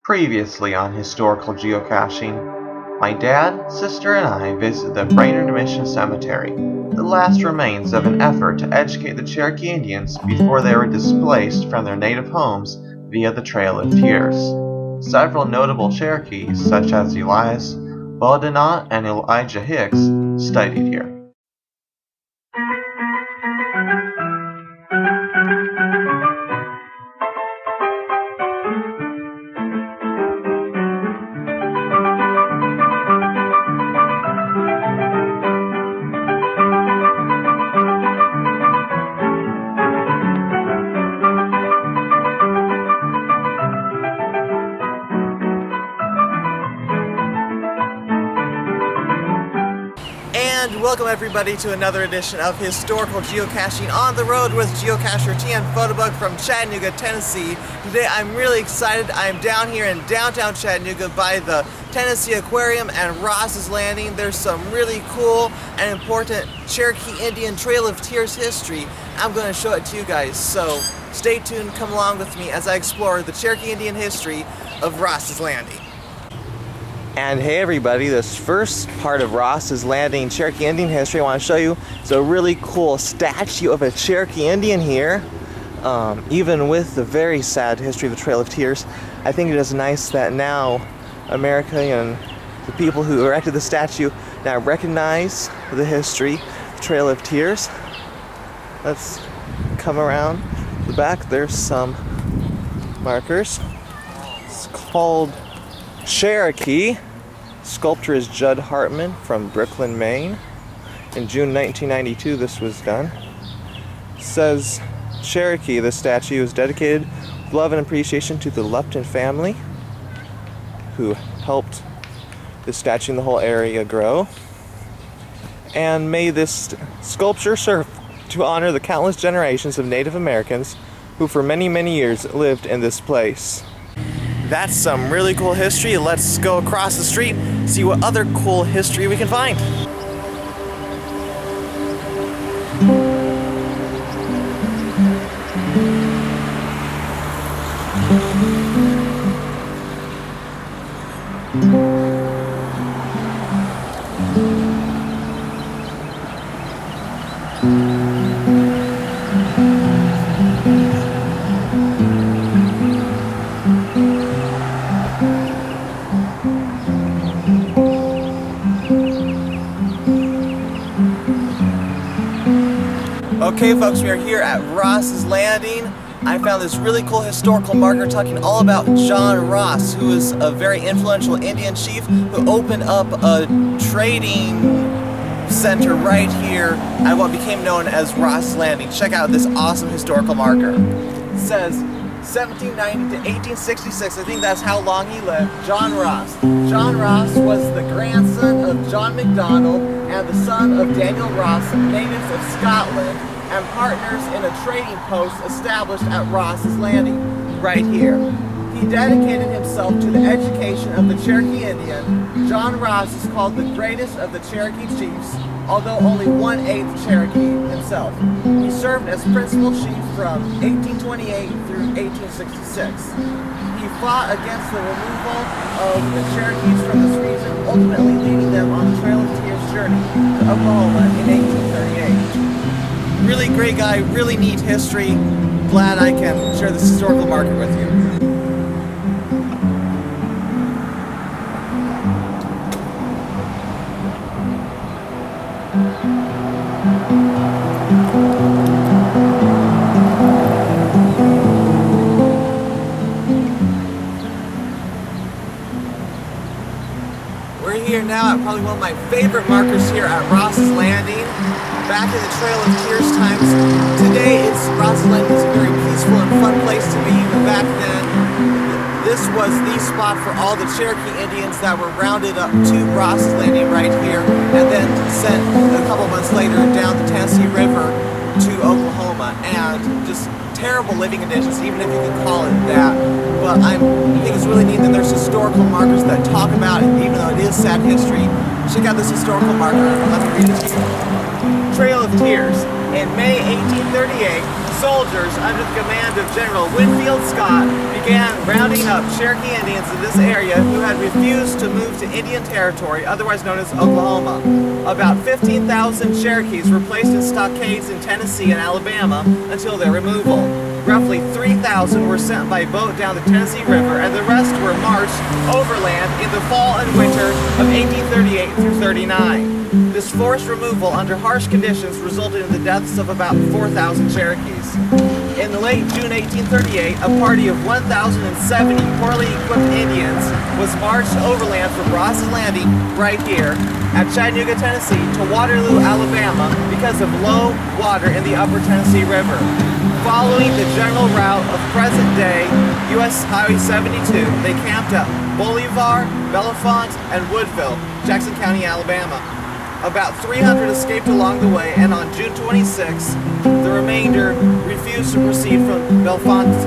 Previously on Historical Geocaching, my dad, sister, and I visited the Brainerd Mission Cemetery, the last remains of an effort to educate the Cherokee Indians before they were displaced from their native homes via the Trail of Tears. Several notable Cherokees, such as Elias Boudinot and Elijah Hicks, studied here. And welcome everybody to another edition of Historical Geocaching on the road with geocacher TN Photobug from Chattanooga, Tennessee. Today I'm really excited. I'm down here in downtown Chattanooga by the Tennessee Aquarium and Ross's Landing. There's some really cool and important Cherokee Indian Trail of Tears history. I'm going to show it to you guys, so stay tuned, come along with me as I explore the Cherokee Indian history of Ross's Landing. And hey everybody, this first part of Ross's Landing Cherokee Indian history I want to show you is a really cool statue of a Cherokee Indian here. Even with the very sad history of the Trail of Tears, I think it is nice that now America and the people who erected the statue now recognize the history of the Trail of Tears. Let's come around the back. There's some markers. It's called Cherokee. Sculptor is Judd Hartman from Brooklyn, Maine. In June 1992 this was done. It says Cherokee, the statue is dedicated with love and appreciation to the Lupton family who helped the statue and the whole area grow. And may this sculpture serve to honor the countless generations of Native Americans who for many, many years lived in this place. That's some really cool history. Let's go across the street, see what other cool history we can find. Okay folks, we are here at Ross's Landing. I found this really cool historical marker talking all about John Ross, who is a very influential Indian chief who opened up a trading center right here at what became known as Ross's Landing. Check out this awesome historical marker. It says 1790 to 1866, I think that's how long he lived. John Ross. John Ross was the grandson of John MacDonald and the son of Daniel Ross, natives of Scotland, and partners in a trading post established at Ross's Landing, right here. He dedicated himself to the education of the Cherokee Indian. John Ross is called the greatest of the Cherokee chiefs, although only 1/8 Cherokee himself. He served as principal chief from 1828 through 1866. He fought against the removal of the Cherokees from this region, ultimately leading them on the Trail of Tears journey to Oklahoma in 1838. Really great guy, really neat history. Glad I can share this historical marker with you. We're here now at probably one of my favorite markers here at Ross's Landing. Back in the Trail of Tears times. Today, Ross's Landing is a very peaceful and fun place to be, but back then, this was the spot for all the Cherokee Indians that were rounded up to Ross's Landing right here, and then sent a couple months later down the Tennessee River to Oklahoma, and just terrible living conditions, even if you can call it that. But I think it's really neat that there's historical markers that talk about it, even though it is sad history. Check out this historical marker, let me read it to you. Trail of Tears. In May 1838, soldiers under the command of General Winfield Scott began rounding up Cherokee Indians in this area who had refused to move to Indian Territory, otherwise known as Oklahoma. About 15,000 Cherokees were placed in stockades in Tennessee and Alabama until their removal. Roughly 3,000 were sent by boat down the Tennessee River, and the rest were marched overland in the fall and winter of 1838 through 39. This forced removal under harsh conditions resulted in the deaths of about 4,000 Cherokees. In the late June 1838, a party of 1,070 poorly equipped Indians was marched overland from Ross's Landing, right here, at Chattanooga, Tennessee, to Waterloo, Alabama, because of low water in the upper Tennessee River. Following the general route of present-day U.S. Highway 72, they camped at Bolivar, Bellefonte, and Woodville, Jackson County, Alabama. About 300 escaped along the way, and on June 26, the remainder refused to proceed from Bellefonte.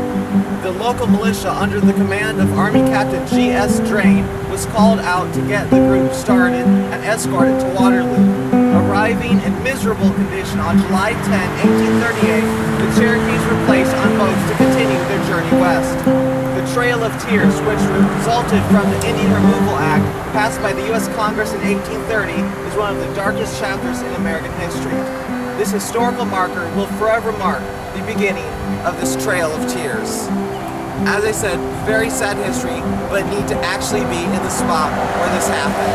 The local militia, under the command of Army Captain G.S. Drain, was called out to get the group started and escorted to Waterloo. Arriving in miserable condition on July 10, 1838, the Cherokees were placed on boats to continue their journey west. The Trail of Tears, which resulted from the Indian Removal Act passed by the U.S. Congress in 1830, is one of the darkest chapters in American history. This historical marker will forever mark the beginning of this Trail of Tears. As I said, very sad history, but need to actually be in the spot where this happened.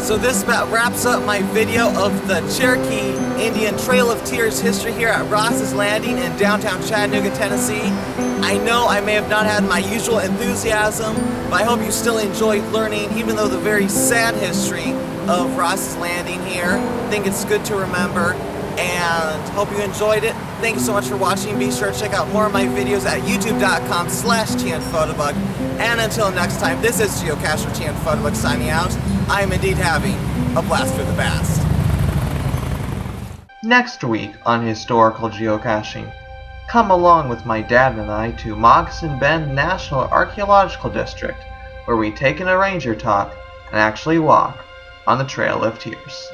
So this about wraps up my video of the Cherokee Indian Trail of Tears history here at Ross's Landing in downtown Chattanooga, Tennessee. I know I may have not had my usual enthusiasm, but I hope you still enjoyed learning, even though the very sad history of Ross's Landing here. I think it's good to remember, and hope you enjoyed it. Thank you so much for watching. Be sure to check out more of my videos at youtube.com/TNPhotobug. And until next time, this is Geocacher TNPhotobug signing out. I am indeed having a blast for the past. Next week on Historical Geocaching, come along with my dad and I to Moccasin Bend National Archaeological District, where we take in a ranger talk and actually walk on the Trail of Tears.